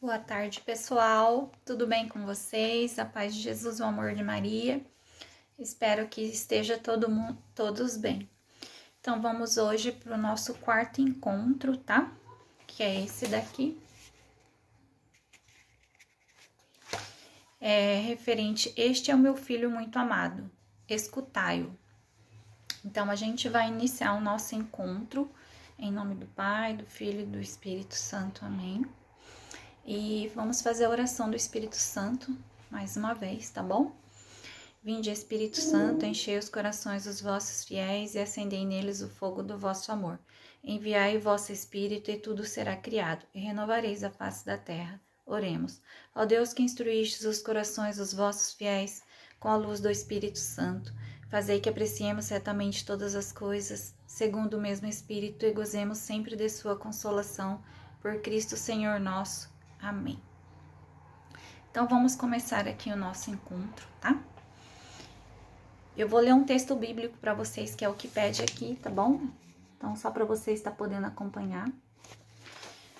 Boa tarde, pessoal. Tudo bem com vocês? A paz de Jesus, o amor de Maria. Espero que esteja todos bem. Então, vamos hoje para o nosso quarto encontro, tá? Que é esse daqui. Referente, este é o meu filho muito amado, escutai-o. Então, a gente vai iniciar o nosso encontro em nome do Pai, do Filho e do Espírito Santo. Amém. E vamos fazer a oração do Espírito Santo mais uma vez, tá bom? Vinde, Espírito Santo, enchei os corações dos vossos fiéis e acendei neles o fogo do vosso amor. Enviai o vosso Espírito e tudo será criado, e renovareis a face da terra. Oremos. Ó Deus, que instruístes os corações dos vossos fiéis com a luz do Espírito Santo, fazei que apreciemos retamente todas as coisas, segundo o mesmo Espírito, e gozemos sempre de sua consolação, por Cristo Senhor nosso. Amém. Então, vamos começar aqui o nosso encontro, tá? Eu vou ler um texto bíblico para vocês, que é o que pede aqui, tá bom? Então, só para vocês estar podendo acompanhar.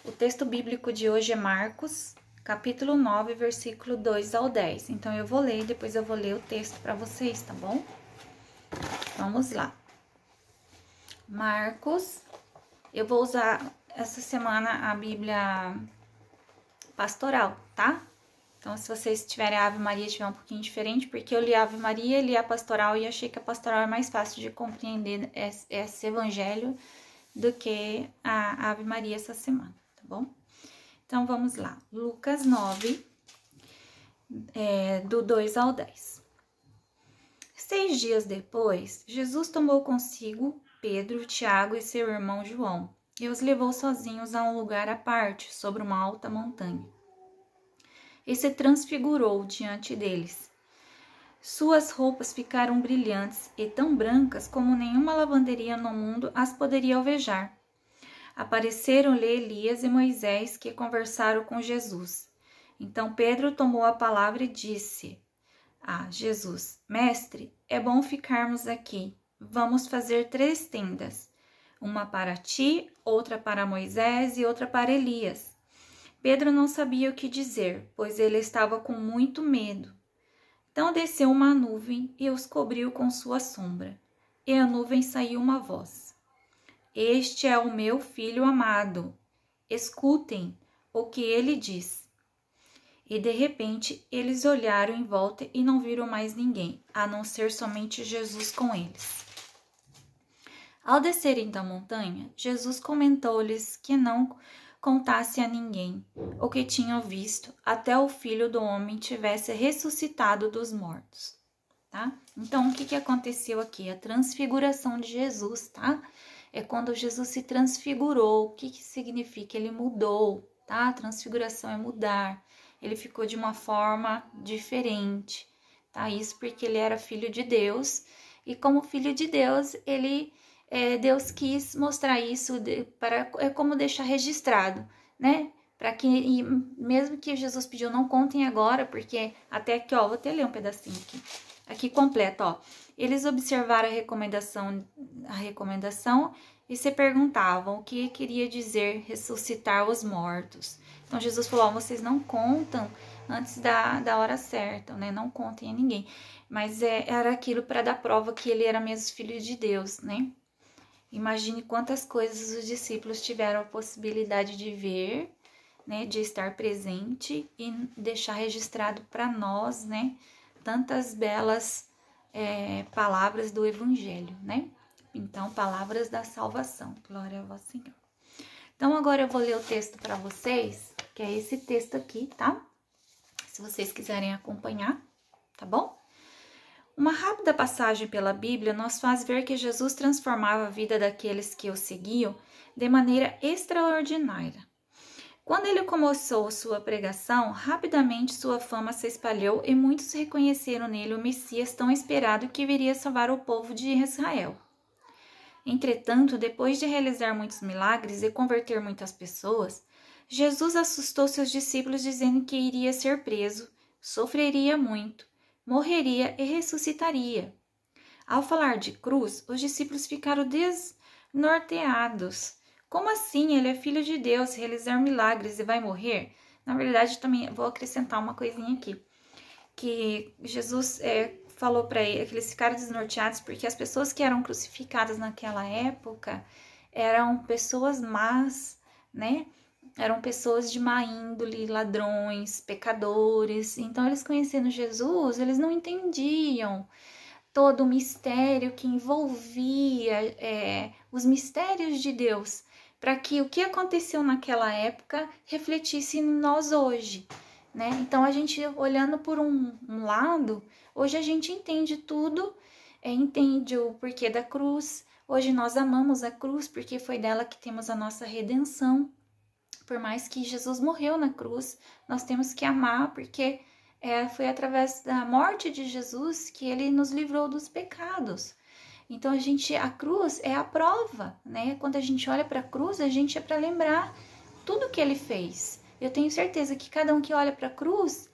O texto bíblico de hoje é Marcos, capítulo 9, versículo 2 ao 10. Então, eu vou ler e depois eu vou ler o texto para vocês, tá bom? Vamos lá. Marcos, eu vou usar essa semana a Bíblia Pastoral, tá? Então, se vocês tiverem a Ave Maria, tiver um pouquinho diferente, porque eu li a Ave Maria, li a Pastoral e achei que a Pastoral é mais fácil de compreender esse evangelho do que a Ave Maria essa semana, tá bom? Então, vamos lá. Lucas 9, do 2 ao 10. 6 dias depois, Jesus tomou consigo Pedro, Tiago e seu irmão João, e os levou sozinhos a um lugar à parte, sobre uma alta montanha. E se transfigurou diante deles. Suas roupas ficaram brilhantes e tão brancas como nenhuma lavanderia no mundo as poderia alvejar. Apareceram-lhe Elias e Moisés, que conversaram com Jesus. Então Pedro tomou a palavra e disse a Jesus: Mestre, é bom ficarmos aqui. Vamos fazer 3 tendas, uma para ti, outra para Moisés e outra para Elias. Pedro não sabia o que dizer, pois ele estava com muito medo. Então desceu uma nuvem e os cobriu com sua sombra. E a nuvem saiu uma voz: Este é o meu filho amado. Escutem o que ele diz. E de repente eles olharam em volta e não viram mais ninguém, a não ser somente Jesus com eles. Ao descerem da montanha, Jesus comentou-lhes que não contasse a ninguém o que tinham visto, até o Filho do Homem tivesse ressuscitado dos mortos, tá? Então, o que aconteceu aqui? A transfiguração de Jesus, tá? É quando Jesus se transfigurou. O que significa? Ele mudou, tá? A transfiguração é mudar. Ele ficou de uma forma diferente, tá? Isso porque ele era filho de Deus, e como filho de Deus, Deus quis mostrar isso como deixar registrado, né? Para que, mesmo que Jesus pediu, não contem agora, porque até aqui, ó, vou até ler um pedacinho aqui completo, ó. Eles observaram a recomendação e se perguntavam o que queria dizer ressuscitar os mortos. Então, Jesus falou, ó, vocês não contam antes da hora certa, né? Não contem a ninguém. Mas era aquilo para dar prova que ele era mesmo filho de Deus, né? Imagine quantas coisas os discípulos tiveram a possibilidade de ver, né, de estar presente e deixar registrado para nós, né, tantas belas palavras do Evangelho, né? Então, palavras da salvação. Glória a vós, Senhor. Então, agora eu vou ler o texto para vocês, que é esse texto aqui, tá? Se vocês quiserem acompanhar, tá bom? Uma rápida passagem pela Bíblia nos faz ver que Jesus transformava a vida daqueles que o seguiam de maneira extraordinária. Quando ele começou sua pregação, rapidamente sua fama se espalhou e muitos reconheceram nele o Messias tão esperado que viria salvar o povo de Israel. Entretanto, depois de realizar muitos milagres e converter muitas pessoas, Jesus assustou seus discípulos dizendo que iria ser preso, sofreria muito, morreria e ressuscitaria. Ao falar de cruz, os discípulos ficaram desnorteados. Como assim? Ele é filho de Deus, realizar milagres e vai morrer? Na verdade, também vou acrescentar uma coisinha aqui. Que Jesus falou para ele que eles ficaram desnorteados porque as pessoas que eram crucificadas naquela época eram pessoas más, né? Eram pessoas de má índole, ladrões, pecadores. Então, eles conhecendo Jesus, eles não entendiam todo o mistério que envolvia os mistérios de Deus, para que o que aconteceu naquela época refletisse em nós hoje, né? Então, a gente olhando por um lado, hoje a gente entende tudo, entende o porquê da cruz. Hoje nós amamos a cruz porque foi dela que temos a nossa redenção. Por mais que Jesus morreu na cruz, nós temos que amar porque foi através da morte de Jesus que ele nos livrou dos pecados. Então a cruz é a prova, né? Quando a gente olha para a cruz, a gente é para lembrar tudo que ele fez. Eu tenho certeza que cada um que olha para a cruz,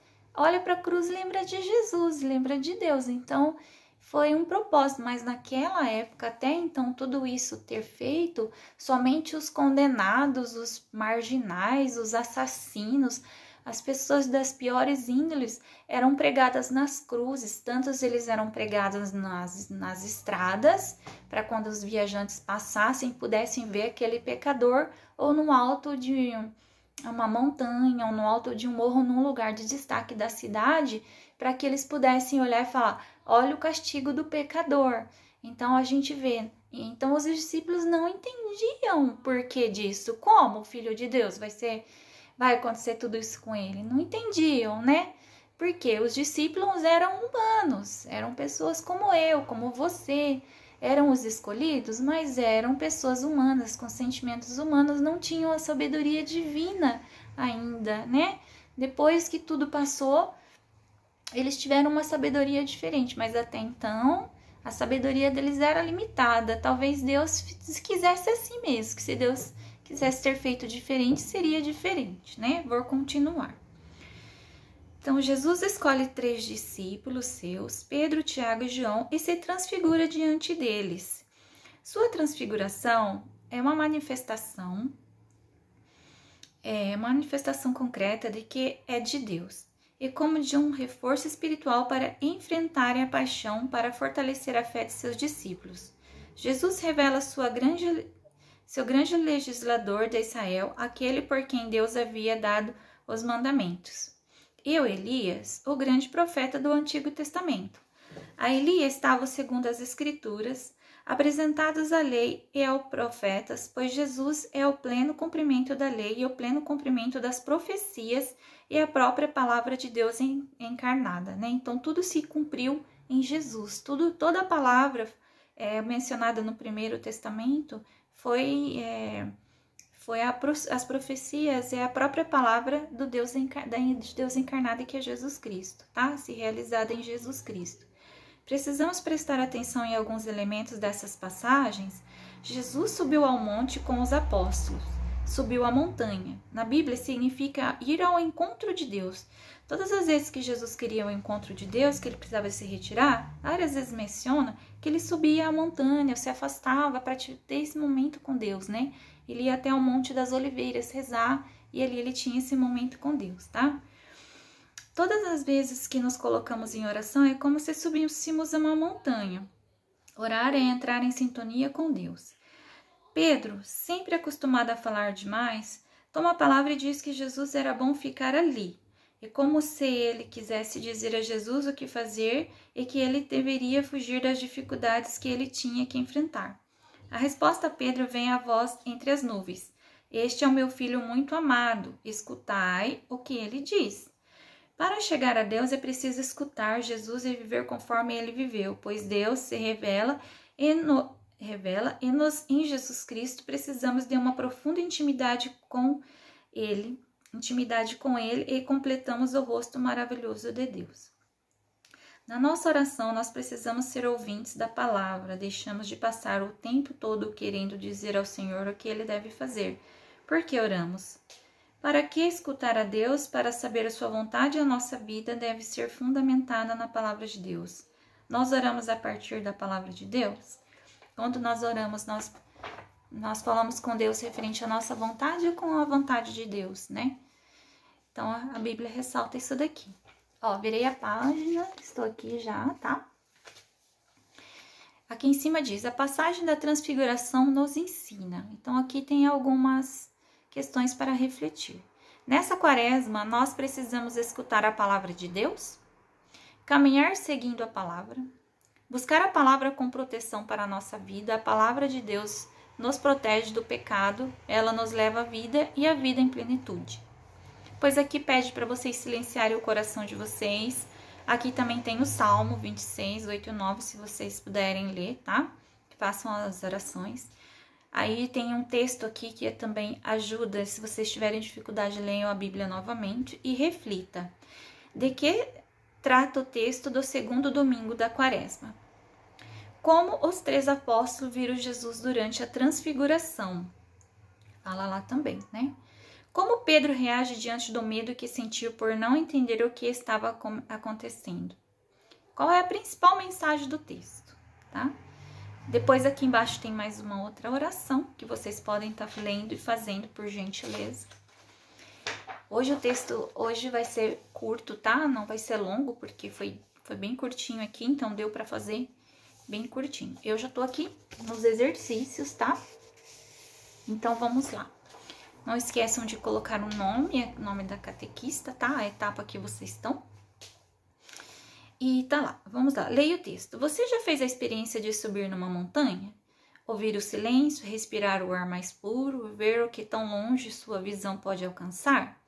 lembra de Jesus, lembra de Deus. Então foi um propósito, mas naquela época, até então, tudo isso ter feito, somente os condenados, os marginais, os assassinos, as pessoas das piores índoles eram pregadas nas cruzes. Tantos eles eram pregados nas estradas, para quando os viajantes passassem, pudessem ver aquele pecador, ou no alto de uma montanha, ou no alto de um morro, num lugar de destaque da cidade, para que eles pudessem olhar e falar: olha o castigo do pecador. Então a gente vê. Então os discípulos não entendiam o porquê disso. Como o Filho de Deus vai acontecer tudo isso com ele? Não entendiam, né? Porque os discípulos eram humanos, eram pessoas como eu, como você. Eram os escolhidos, mas eram pessoas humanas, com sentimentos humanos, não tinham a sabedoria divina ainda, né? Depois que tudo passou, eles tiveram uma sabedoria diferente, mas até então a sabedoria deles era limitada. Talvez Deus quisesse assim mesmo, que se Deus quisesse ter feito diferente, seria diferente, né? Vou continuar. Então, Jesus escolhe 3 discípulos seus, Pedro, Tiago e João, e se transfigura diante deles. Sua transfiguração é uma manifestação concreta de que é de Deus, e como de um reforço espiritual para enfrentarem a paixão, para fortalecer a fé de seus discípulos. Jesus revela seu grande legislador de Israel, aquele por quem Deus havia dado os mandamentos. E o Elias, o grande profeta do Antigo Testamento. A Elias estava segundo as Escrituras, apresentados à lei e aos profetas, pois Jesus é o pleno cumprimento da lei e o pleno cumprimento das profecias e a própria palavra de Deus encarnada, né? Então tudo se cumpriu em Jesus. Toda a palavra mencionada no Primeiro Testamento foi as profecias, é a própria palavra de Deus encarnado, que é Jesus Cristo, tá? Se realizada em Jesus Cristo. Precisamos prestar atenção em alguns elementos dessas passagens. Jesus subiu ao monte com os apóstolos, subiu a montanha. Na Bíblia significa ir ao encontro de Deus. Todas as vezes que Jesus queria o encontro de Deus, que ele precisava se retirar, várias vezes menciona que ele subia a montanha, ou se afastava para ter esse momento com Deus, né? Ele ia até o Monte das Oliveiras rezar e ali ele tinha esse momento com Deus, tá? Todas as vezes que nos colocamos em oração é como se subíssemos a uma montanha. Orar é entrar em sintonia com Deus. Pedro, sempre acostumado a falar demais, toma a palavra e diz que Jesus era bom ficar ali. É como se ele quisesse dizer a Jesus o que fazer e que ele deveria fugir das dificuldades que ele tinha que enfrentar. A resposta a Pedro vem à voz entre as nuvens. Este é o meu filho muito amado, escutai o que ele diz. Para chegar a Deus é preciso escutar Jesus e viver conforme ele viveu, pois Deus se revela e em Jesus Cristo precisamos de uma profunda intimidade com ele e completamos o rosto maravilhoso de Deus. Na nossa oração, nós precisamos ser ouvintes da palavra, deixamos de passar o tempo todo querendo dizer ao Senhor o que ele deve fazer. Por que oramos? Para que escutar a Deus, para saber a sua vontade, a nossa vida deve ser fundamentada na palavra de Deus. Nós oramos a partir da palavra de Deus? Quando nós oramos, nós falamos com Deus referente à nossa vontade ou com a vontade de Deus, né? Então, a Bíblia ressalta isso daqui. Ó, virei a página, estou aqui já, tá? Aqui em cima diz, a passagem da transfiguração nos ensina. Então, aqui tem algumas questões para refletir. Nessa quaresma, nós precisamos escutar a palavra de Deus, caminhar seguindo a palavra, buscar a palavra com proteção para a nossa vida. A palavra de Deus nos protege do pecado, ela nos leva à vida e à vida em plenitude. Pois aqui pede para vocês silenciarem o coração de vocês. Aqui também tem o Salmo 26, 8 e 9, se vocês puderem ler, tá? Façam as orações. Aí tem um texto aqui que também ajuda, se vocês tiverem dificuldade, leiam a Bíblia novamente e reflita. De que trata o texto do segundo domingo da quaresma? Como os 3 apóstolos viram Jesus durante a transfiguração. Fala lá também, né? Como Pedro reage diante do medo que sentiu por não entender o que estava acontecendo? Qual é a principal mensagem do texto, tá? Depois aqui embaixo tem mais uma outra oração que vocês podem estar lendo e fazendo, por gentileza. Hoje o texto vai ser curto, tá? Não vai ser longo, porque foi bem curtinho aqui, então deu para fazer bem curtinho. Eu já tô aqui nos exercícios, tá? Então vamos lá. Não esqueçam de colocar o nome da catequista, tá? A etapa que vocês estão. E tá lá, vamos lá. Leia o texto. Você já fez a experiência de subir numa montanha? Ouvir o silêncio, respirar o ar mais puro, ver o que tão longe sua visão pode alcançar?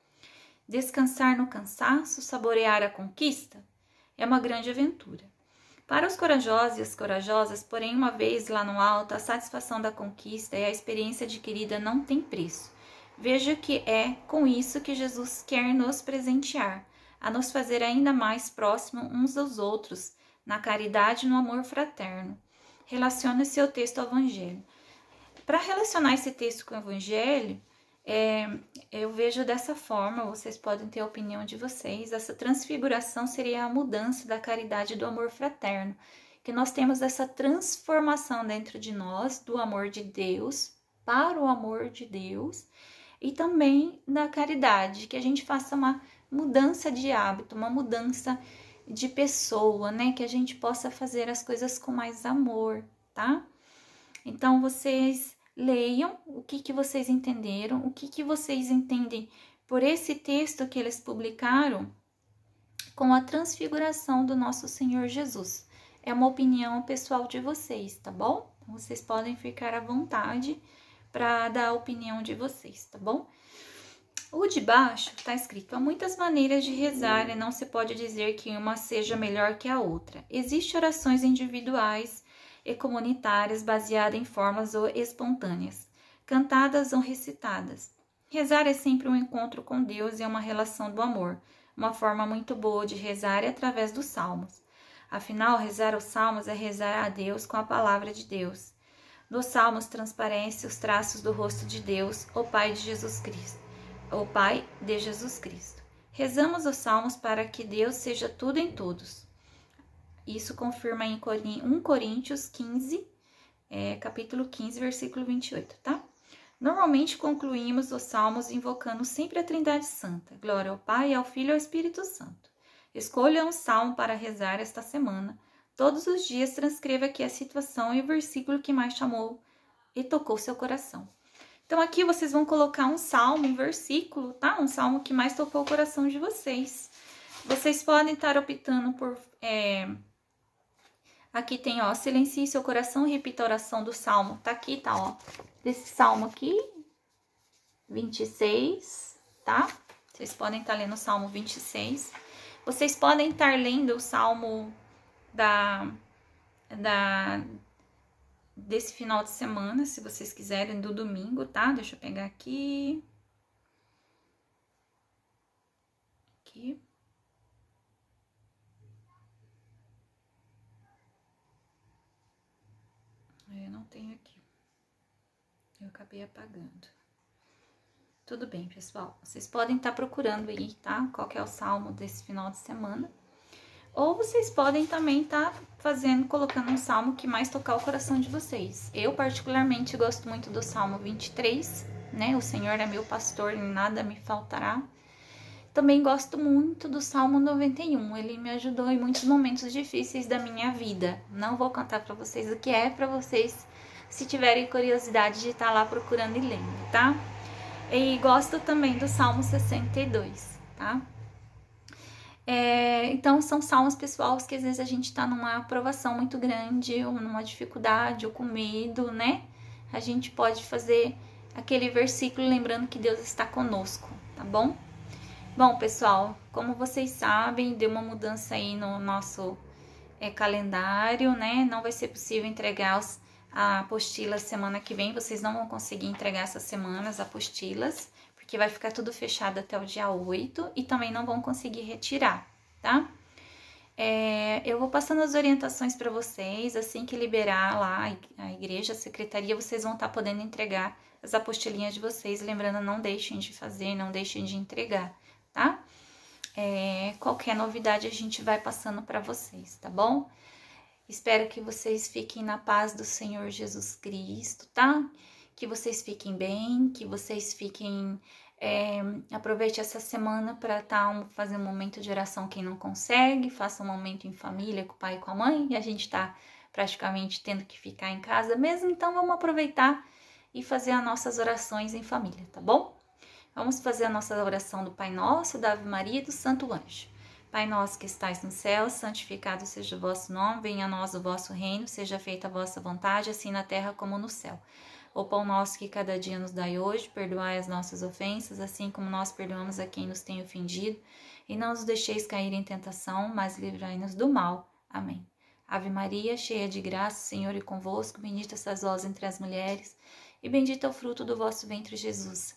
Descansar no cansaço, saborear a conquista? É uma grande aventura. Para os corajosos e as corajosas, porém, uma vez lá no alto, a satisfação da conquista e a experiência adquirida não tem preço. Veja que é com isso que Jesus quer nos presentear, a nos fazer ainda mais próximos uns dos outros, na caridade e no amor fraterno. Relacione seu texto ao Evangelho. Para relacionar esse texto com o Evangelho, eu vejo dessa forma, vocês podem ter a opinião de vocês, essa transfiguração seria a mudança da caridade e do amor fraterno, que nós temos essa transformação dentro de nós, do amor de Deus para o amor de Deus, e também da caridade, que a gente faça uma mudança de hábito, uma mudança de pessoa, né? Que a gente possa fazer as coisas com mais amor, tá? Então, vocês leiam o que vocês entenderam, o que vocês entendem por esse texto que eles publicaram com a transfiguração do nosso Senhor Jesus. É uma opinião pessoal de vocês, tá bom? Então, vocês podem ficar à vontade para dar a opinião de vocês, tá bom? O de baixo tá escrito: há muitas maneiras de rezar e não se pode dizer que uma seja melhor que a outra. Existem orações individuais e comunitárias baseadas em formas ou espontâneas, cantadas ou recitadas. Rezar é sempre um encontro com Deus e é uma relação do amor. Uma forma muito boa de rezar é através dos salmos. Afinal, rezar os salmos é rezar a Deus com a palavra de Deus. Nos salmos transparecem os traços do rosto de Deus, o Pai de Jesus Cristo. O Pai de Jesus Cristo. Rezamos os salmos para que Deus seja tudo em todos. Isso confirma em 1 Coríntios 15, capítulo 15, versículo 28, tá? Normalmente concluímos os salmos invocando sempre a Trindade Santa. Glória ao Pai, ao Filho e ao Espírito Santo. Escolha um salmo para rezar esta semana. Todos os dias transcreva aqui a situação e o versículo que mais chamou e tocou seu coração. Então, aqui vocês vão colocar um salmo, um versículo, tá? Um salmo que mais tocou o coração de vocês. Vocês podem estar optando por... Aqui tem, ó, silencie seu coração e repita a oração do salmo. Tá aqui, tá, ó. Desse salmo aqui, 26, tá? Vocês podem estar lendo o salmo 26. Vocês podem estar lendo o salmo desse final de semana, se vocês quiserem, do domingo, tá? Deixa eu pegar aqui. Aqui. Eu não tenho aqui. Eu acabei apagando. Tudo bem, pessoal. Vocês podem estar procurando aí, tá? Qual que é o salmo desse final de semana. Ou vocês podem também estar colocando um salmo que mais tocar o coração de vocês. Eu, particularmente, gosto muito do Salmo 23, né? O Senhor é meu pastor, em nada me faltará. Também gosto muito do Salmo 91, ele me ajudou em muitos momentos difíceis da minha vida. Não vou contar para vocês o que é, para vocês, se tiverem curiosidade, de estar lá procurando e lendo, tá? E gosto também do Salmo 62, tá? Então, são salmos, pessoal, que às vezes a gente tá numa aprovação muito grande, ou numa dificuldade, ou com medo, né? A gente pode fazer aquele versículo lembrando que Deus está conosco, tá bom? Bom, pessoal, como vocês sabem, deu uma mudança aí no nosso calendário, né? Não vai ser possível entregar a apostila semana que vem, vocês não vão conseguir entregar essa semana as apostilas, porque vai ficar tudo fechado até o dia 8 e também não vão conseguir retirar, tá? Eu vou passando as orientações para vocês, assim que liberar lá a igreja, a secretaria, vocês vão estar podendo entregar as apostilinhas de vocês, lembrando, não deixem de fazer, não deixem de entregar, tá? Qualquer novidade a gente vai passando para vocês, tá bom? Espero que vocês fiquem na paz do Senhor Jesus Cristo, tá? Que vocês fiquem bem, que vocês fiquem... aproveite essa semana para fazer um momento de oração quem não consegue, faça um momento em família com o pai e com a mãe, e a gente tá praticamente tendo que ficar em casa mesmo, então vamos aproveitar e fazer as nossas orações em família, tá bom? Vamos fazer a nossa oração do Pai Nosso, da Ave Maria e do Santo Anjo. Pai nosso que estais no céu, santificado seja o vosso nome, venha a nós o vosso reino, seja feita a vossa vontade, assim na terra como no céu. O pão nosso que cada dia nos dai hoje, perdoai as nossas ofensas, assim como nós perdoamos a quem nos tem ofendido, e não nos deixeis cair em tentação, mas livrai-nos do mal. Amém. Ave Maria, cheia de graça, o Senhor é convosco, bendita sois vós entre as mulheres, e bendito é o fruto do vosso ventre, Jesus.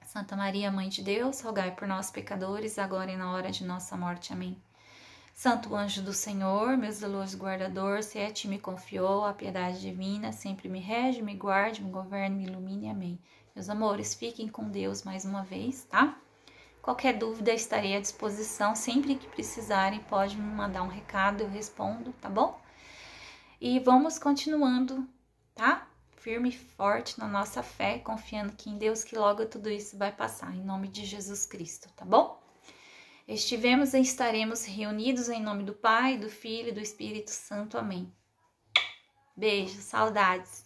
Santa Maria, Mãe de Deus, rogai por nós, pecadores, agora e na hora de nossa morte. Amém. Santo anjo do Senhor, meu zeloso guardador, se a ti me confiou a piedade divina, sempre me rege, me guarde, me governe, me ilumine. Amém. Meus amores, fiquem com Deus mais uma vez, tá? Qualquer dúvida, estarei à disposição. Sempre que precisarem, pode me mandar um recado, eu respondo, tá bom? E vamos continuando, tá? Firme e forte na nossa fé, confiando que em Deus, que logo tudo isso vai passar, em nome de Jesus Cristo, tá bom? Estivemos e estaremos reunidos em nome do Pai, do Filho e do Espírito Santo. Amém. Beijo, saudades.